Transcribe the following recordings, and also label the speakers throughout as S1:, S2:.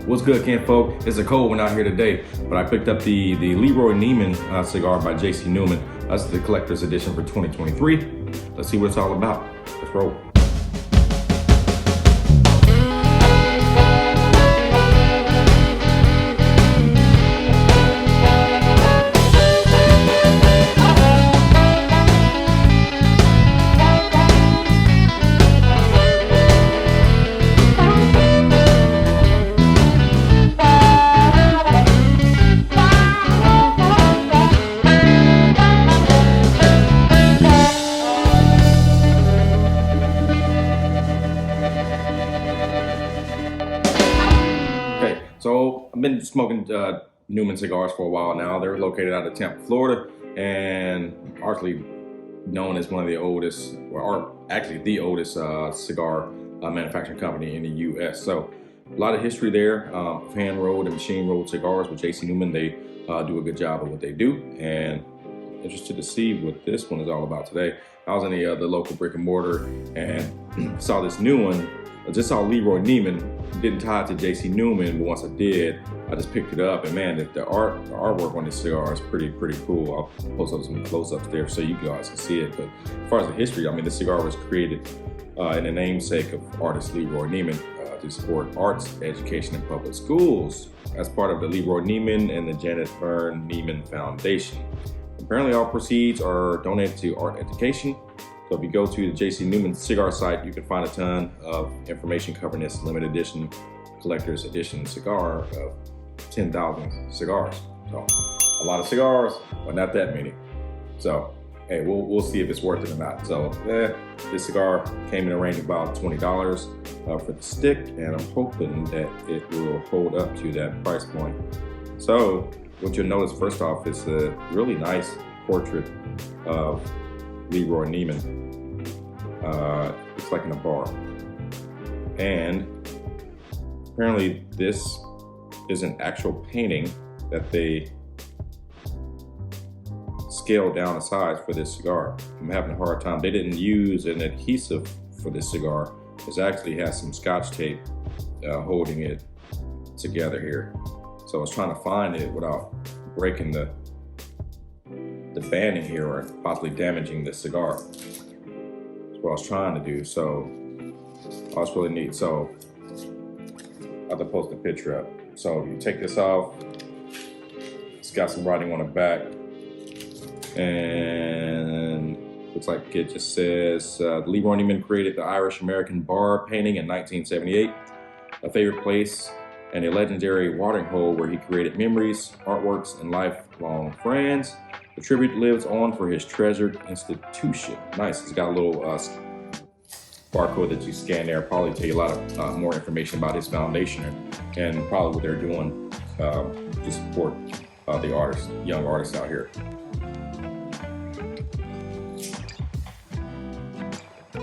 S1: What's good, Ken folk? It's a cold one out here today, but I picked up the Leroy Neiman cigar by JC Newman. That's the collector's edition for 2023. Let's see what it's all about. Let's roll. So I've been smoking Newman cigars for a while now. They're located out of Tampa, Florida, and arguably known as one of the oldest, or actually the oldest cigar manufacturing company in the U.S. So a lot of history there. Hand-rolled and machine-rolled cigars with JC Newman. They do a good job of what they do, and interested to see what this one is all about today. I was in the local brick and mortar and saw this new one. I just saw Leroy Neiman. Didn't tie it to JC Newman, but once I did, I just picked it up, and man, the artwork on this cigar is pretty cool. I'll post up some close-ups there so you guys can see it. But as far as the history, I mean, the cigar was created in the namesake of artist Leroy Neiman to support arts education in public schools as part of the Leroy Neiman and the Janet Byrne Neiman Foundation. Apparently, all proceeds are donated to art education. So if you go to the JC Newman Cigar site, you can find a ton of information covering this limited edition, collector's edition cigar of 10,000 cigars. So a lot of cigars, but not that many. So hey, we'll see if it's worth it or not. So this cigar came in a range of about $20 for the stick, and I'm hoping that it will hold up to that price point. So what you'll notice first off is a really nice portrait of Leroy Neiman. It's like in a bar, and apparently this is an actual painting that they scaled down the size for this cigar. I'm having a hard time. They didn't use an adhesive for this cigar. It actually has some scotch tape holding it together here. So I was trying to find it without breaking the banding here or possibly damaging the cigar. That's what I was trying to do. So that's really neat. So I have to post a picture up. So you take this off, it's got some writing on the back, and looks like it just says Leroy Neiman created the Irish American bar painting in 1978, a favorite place and a legendary watering hole where he created memories, artworks, and lifelong friends. The tribute lives on for his treasured institution. Nice. It's got a little barcode that you scan there. Probably tell you a lot of more information about his foundation and probably what they're doing to support the artists, young artists out here.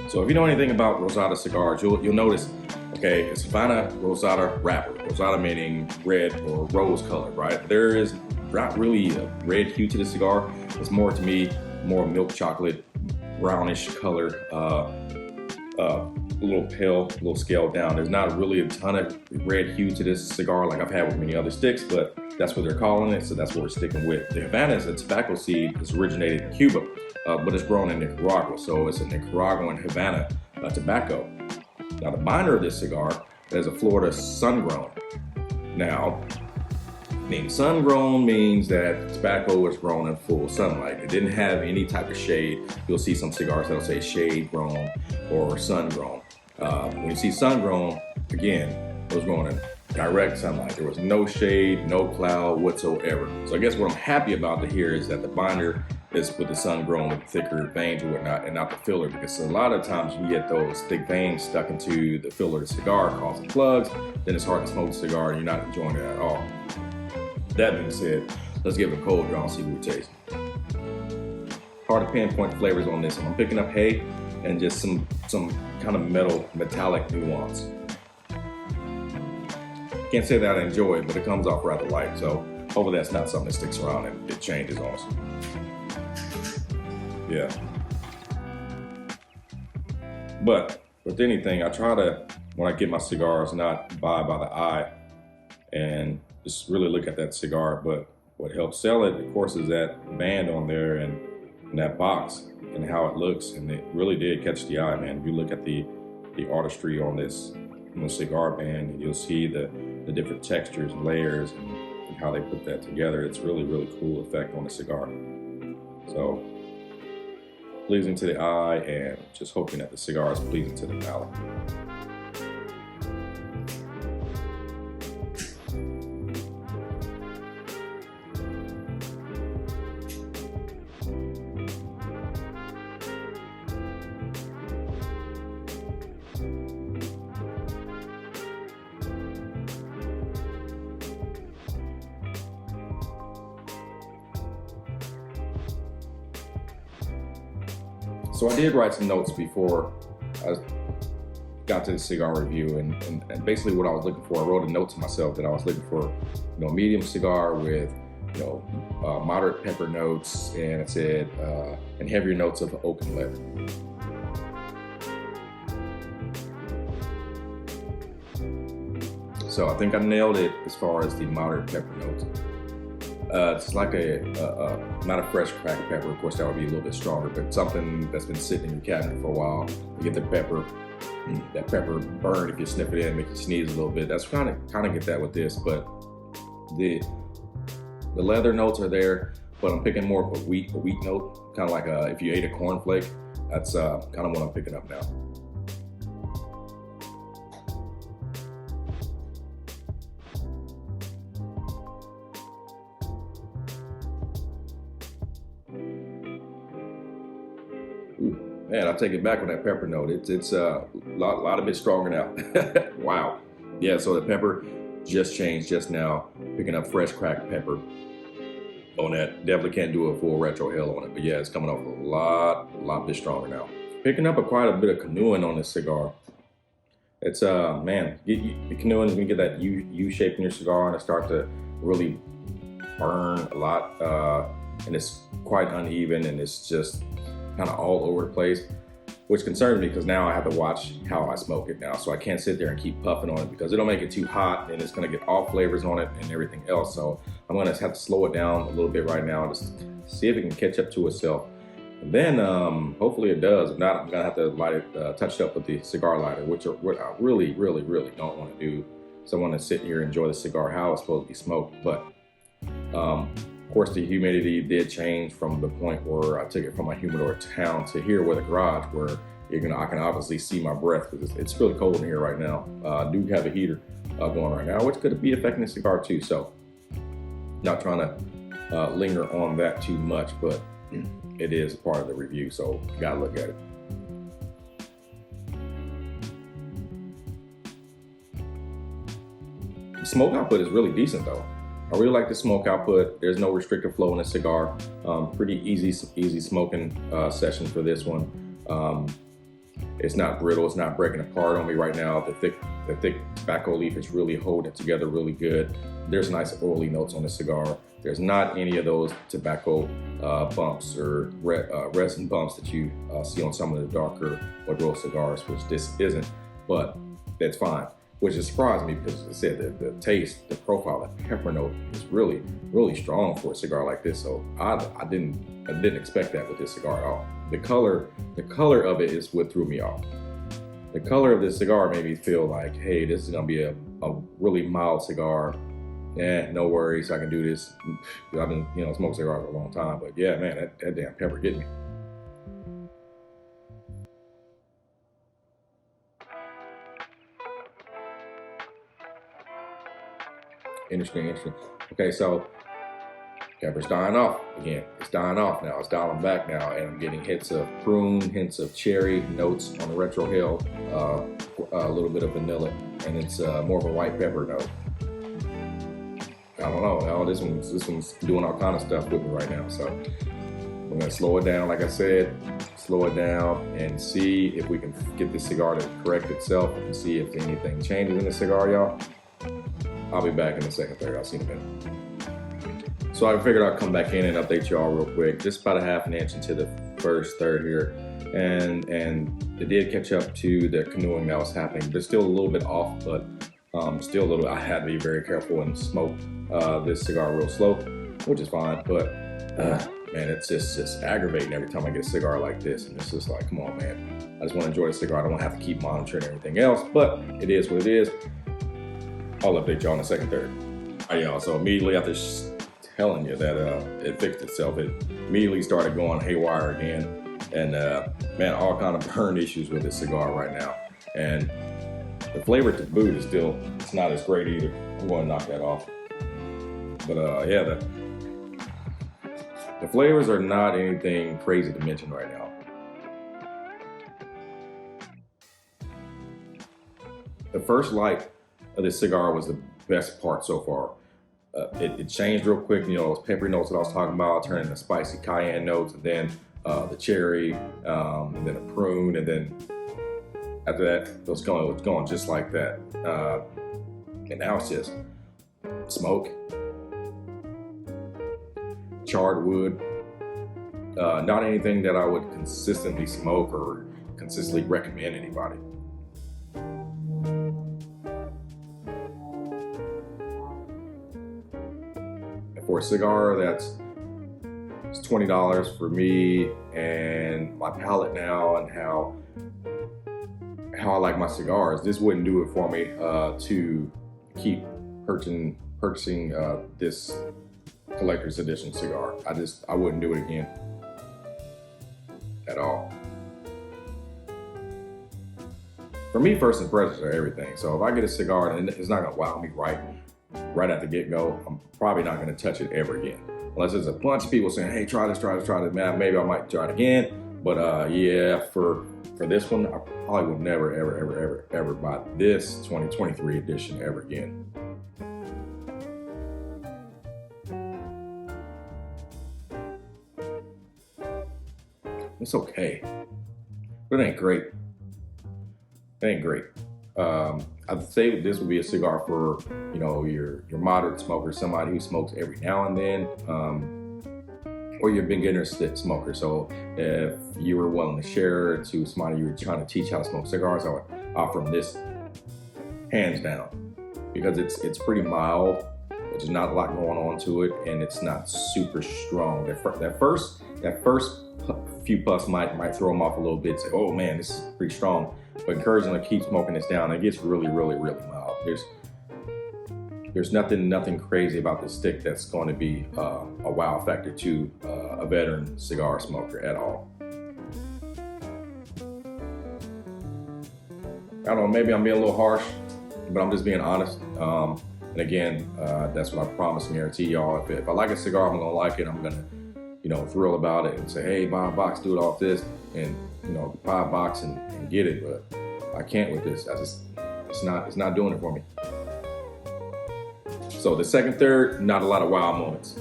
S1: So if you know anything about Rosada cigars, you'll notice, okay, it's Havana Rosada wrapper. Rosada meaning red or rose colored, right? There is not really a red hue to the cigar. It's more, to me, more milk chocolate, brownish color, a little pale, a little scaled down. There's not really a ton of red hue to this cigar like I've had with many other sticks, but that's what they're calling it, so that's what we're sticking with. The Havana is a tobacco seed. It's originated in Cuba, but it's grown in Nicaragua, so it's a Nicaraguan Havana tobacco. Now, the binder of this cigar is a Florida sun-grown. Now, being sun-grown means that tobacco is grown in full sunlight. It didn't have any type of shade. You'll see some cigars that'll say shade-grown or sun-grown. When you see sun-grown, again, it was grown in direct sunlight. There was no shade, no cloud whatsoever. So I guess what I'm happy about to hear is that the binder is with the sun-grown with thicker veins or whatnot, and not the filler, because a lot of times you get those thick veins stuck into the filler of the cigar, causing plugs. Then it's hard to smoke the cigar, and you're not enjoying it at all. That being said, let's give it a cold draw and see what it tastes. Hard to pinpoint flavors on this one. I'm picking up hay and just some kind of metallic nuance. Can't say that I enjoy it, but it comes off rather light, so hopefully that's not something that sticks around and it changes on us. Yeah. But with anything, I try to, when I get my cigars, not buy by the eye, and just really look at that cigar. But what helps sell it, of course, is that band on there and that box and how it looks, and it really did catch the eye, man. If you look at the artistry on this cigar band, and you'll see the different textures and layers and how they put that together. It's really, really cool effect on the cigar. So pleasing to the eye, and just hoping that the cigar is pleasing to the palate. So I did write some notes before I got to the cigar review, and basically what I was looking for, I wrote a note to myself that I was looking for, a medium cigar with, moderate pepper notes, and it said, and heavier notes of oak and leather. So I think I nailed it as far as the moderate pepper notes. It's like not a fresh cracked pepper. Of course, that would be a little bit stronger, but something that's been sitting in your cabinet for a while. You get the pepper, that pepper burn if you sniff it in, make you sneeze a little bit. That's kind of get that with this, but the leather notes are there, but I'm picking more of a wheat note, kind of like if you ate a cornflake. That's kind of what I'm picking up now. Man, I'll take it back on that pepper note. It's a lot of bit stronger now. Wow. Yeah, so the pepper just changed just now, picking up fresh cracked pepper on that. Definitely can't do a full retro hill on it, but yeah, it's coming off a lot bit stronger now. Picking up quite a bit of canoeing on this cigar. It's man, the canoeing is gonna get that U shape in your cigar, and it start to really burn a lot, and it's quite uneven, and it's just kind of all over the place, which concerns me because now I have to watch how I smoke it now. So I can't sit there and keep puffing on it because it'll make it too hot and it's gonna get all flavors on it and everything else. So I'm gonna have to slow it down a little bit right now, just see if it can catch up to itself. And then hopefully it does. If not, I'm gonna have to light it, touch it up with the cigar lighter, which I really don't want to do. So I want to sit here and enjoy the cigar how it's supposed to be smoked. But of course, the humidity did change from the point where I took it from my humidor town to here with a garage, where I can obviously see my breath because it's really cold in here right now. I do have a heater going right now, which could be affecting the cigar too. So not trying to linger on that too much, but it is part of the review, so you gotta look at it. The smoke output is really decent though. I really like the smoke output. There's no restrictive flow in the cigar. Pretty easy smoking session for this one. It's not brittle. It's not breaking apart on me right now. The thick tobacco leaf is really holding it together really good. There's nice oily notes on the cigar. There's not any of those tobacco bumps or resin bumps that you see on some of the darker Maduro cigars, which this isn't, but that's fine. Which has surprised me because, as I said, the taste, the profile, the pepper note is really strong for a cigar like this. So I didn't expect that with this cigar at all. The color of it is what threw me off. The color of this cigar made me feel like, hey, this is gonna be a really mild cigar. No worries, I can do this. I've been smoking cigars for a long time, but yeah, man, that damn pepper getting me. Interesting. Okay, so pepper's dying off again. It's dying off now. It's dialing back now, and I'm getting hints of prune, hints of cherry notes on the retro hill, a little bit of vanilla, and it's more of a white pepper note. I don't know. Oh, this one's doing all kind of stuff with me right now. So I'm gonna slow it down, like I said, slow it down and see if we can get this cigar to correct itself and see if anything changes in the cigar, y'all. I'll be back in a second, third. I'll see you in a minute. So I figured I'd come back in and update y'all real quick, just about a half an inch into the first third here. And it did catch up to the canoeing that was happening, but still a little bit off, but Still a little, I had to be very careful and smoke this cigar real slow, which is fine, but man, it's just aggravating every time I get a cigar like this. And it's just like, come on, man. I just want to enjoy the cigar. I don't want to have to keep monitoring everything else, but it is what it is. I'll update y'all in a second, third. All right, y'all, so immediately after telling you that it fixed itself, it immediately started going haywire again. And man, all kind of burn issues with this cigar right now. And the flavor to boot is still, it's not as great either. I'm going to knock that off. But yeah, the flavors are not anything crazy to mention right now. The first light of this cigar was the best part so far. It changed real quick, you know, those peppery notes that I was talking about, turning into spicy cayenne notes, and then the cherry, and then a prune, and then after that, it was going just like that. And now it's just smoke, charred wood, not anything that I would consistently smoke or consistently recommend anybody. And for a cigar that's it's $20 for me and my palate now and how I like my cigars, this wouldn't do it for me to keep purchasing this collector's edition cigar. I wouldn't do it again at all. For me, first impressions are everything. So if I get a cigar and it's not gonna wow me right at the get-go, I'm probably not gonna touch it ever again. Unless there's a bunch of people saying, hey, try this, man, maybe I might try it again. But yeah, for this one, I probably would never, ever buy this 2023 edition ever again. It's okay, but it ain't great. It ain't great. I'd say this would be a cigar for, you know, your moderate smoker, somebody who smokes every now and then, or your beginner smoker. So if you were willing to share to somebody you were trying to teach how to smoke cigars, I would offer them this hands down, because it's pretty mild. There's not a lot going on to it, and it's not super strong. That first few puffs might throw them off a little bit. Say, oh man, this is pretty strong. But encourage them to keep smoking this down. It gets really mild. There's nothing crazy about this stick that's going to be a wow factor to a veteran cigar smoker at all. I don't know, maybe I'm being a little harsh, but I'm just being honest. And again, that's what I promise and guarantee y'all. If I like a cigar, I'm gonna like it. I'm gonna, you know, thrill about it and say, hey, buy a box, do it off this, and you know, buy a box and get it. But I can't with this. It's not doing it for me. So the second, third, not a lot of wow moments.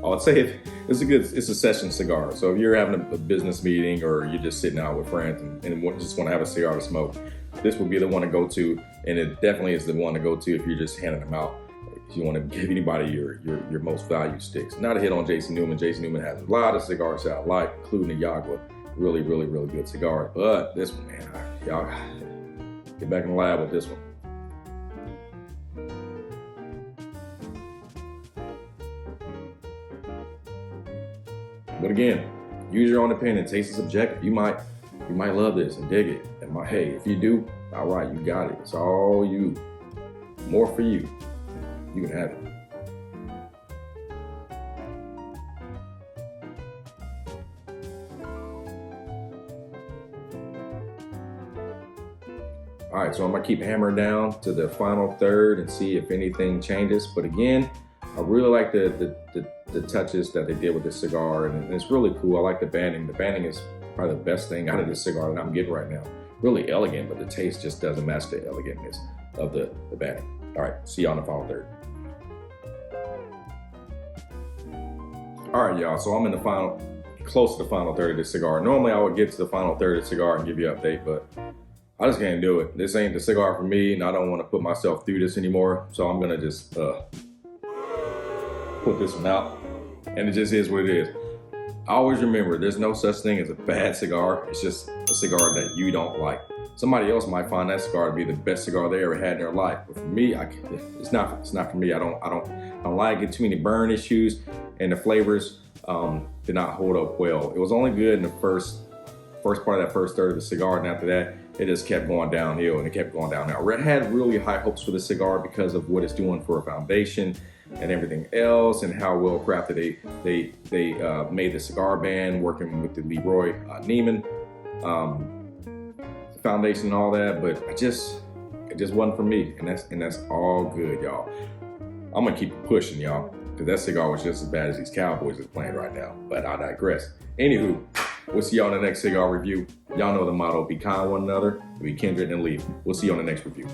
S1: I would say it's a session cigar. So if you're having a business meeting or you're just sitting out with friends and just want to have a cigar to smoke, this would be the one to go to, and it definitely is the one to go to if you're just handing them out. If you want to give anybody your most valued sticks. Not a hit on JC Newman. JC Newman has a lot of cigars that I like, including the Yagua. Really good cigar. But this one, man, y'all get back in the lab with this one. But again, use your own opinion. Taste is subjective. You might love this and dig it. And hey, if you do, all right, you got it. It's all you. More for you. You can have it. All right, so I'm gonna keep hammering down to the final third and see if anything changes. But again, I really like the touches that they did with this cigar, and it's really cool. I like the banding. The banding is probably the best thing out of this cigar that I'm getting right now. Really elegant, but the taste just doesn't match the elegantness of the banding. All right, see you on the final third. All right, y'all, so I'm in close to the final third of this cigar. Normally I would get to the final third of the cigar and give you an update, but I just can't do it. This ain't the cigar for me, and I don't want to put myself through this anymore. So I'm gonna just put this one out, and it just is what it is. always remember, there's no such thing as a bad cigar. It's just a cigar that you don't like. Somebody else might find that cigar to be the best cigar they ever had in their life, but for me, it's not for me. I don't like it. Too many burn issues, and the flavors did not hold up well. It was only good in the first part of that first third of the cigar, and after that, it just kept going downhill, and it kept going down. Now, Red had really high hopes for the cigar because of what it's doing for a foundation and everything else, and how well crafted they made the cigar band, working with the Leroy Neiman foundation and all that. But it just wasn't for me, and that's all good, y'all. I'm gonna keep pushing, y'all, because that cigar was just as bad as these Cowboys is playing right now. But I digress. Anywho, we'll see y'all in the next cigar review. Y'all know the motto: be kind to one another, be kindred and leaf. We'll see you on the next review.